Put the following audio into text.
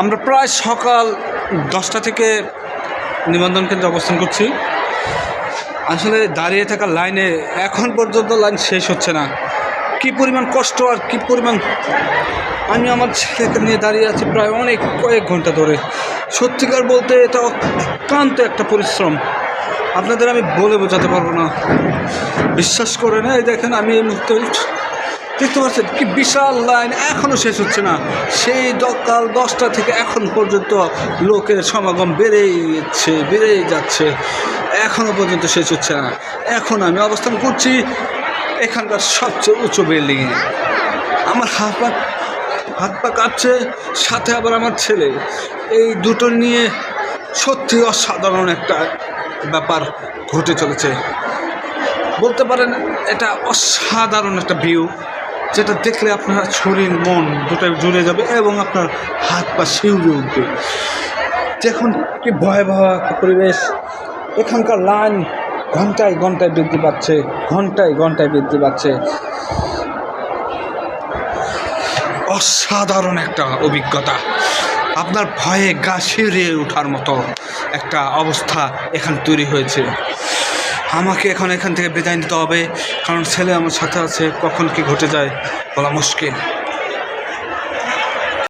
আমরা প্রায় সকাল 10টা থেকে নিবন্ধন কেন্দ্রে অবস্থান করছি। আসলে দাঁড়িয়ে থাকা লাইনে এখন পর্যন্ত লাইন শেষ হচ্ছে না। কি পরিমাণ কষ্ট আর কি পরিমাণ, আমি আমার ছেলেকে নিয়ে দাঁড়িয়ে আছি প্রায় কয়েক ঘন্টা ধরে। সত্যিকার বলতে এটা অক্লান্ত একটা পরিশ্রম, আপনাদের আমি বলে বোঝাতে পারবো না। বিশ্বাস করে না, এই দেখেন আমি এই মুহূর্তে দেখতে পাচ্ছেন কি বিশাল লাইন, এখনও শেষ হচ্ছে না। সেই সকাল 10টা থেকে এখন পর্যন্ত লোকের সমাগম বেড়েই যাচ্ছে, এখনও পর্যন্ত শেষ হচ্ছে না। এখন আমি অবস্থান করছি এখানকার সবচেয়ে উঁচু বিল্ডিংয়ে। আমার হাত পা কাঁপছে, সাথে আবার আমার ছেলে। এই দুটো নিয়ে সত্যি অসাধারণ একটা ব্যাপার ঘটে চলেছে। বলতে পারেন এটা অসাধারণ একটা ভিউ, যেটা দেখলে আপনার শরীর মন দুটাই জুড়ে যাবে এবং আপনার হাত পা শিউরে উঠবে। দেখুন কি ভয়াবহ একটা পরিবেশ। এখানকার লাইন ঘন্টায় ঘন্টায় বৃদ্ধি পাচ্ছে। অসাধারণ একটা অভিজ্ঞতা, আপনার ভয়ে গা শিউরে ওঠার মতো একটা অবস্থা এখানে তৈরি হয়েছে। আমাকে এখন এখান থেকে বিদায় নিতে হবে, কারণ ছেলে আমার সাথে আছে, কখন কি ঘটে যায় বলা মুশকিল।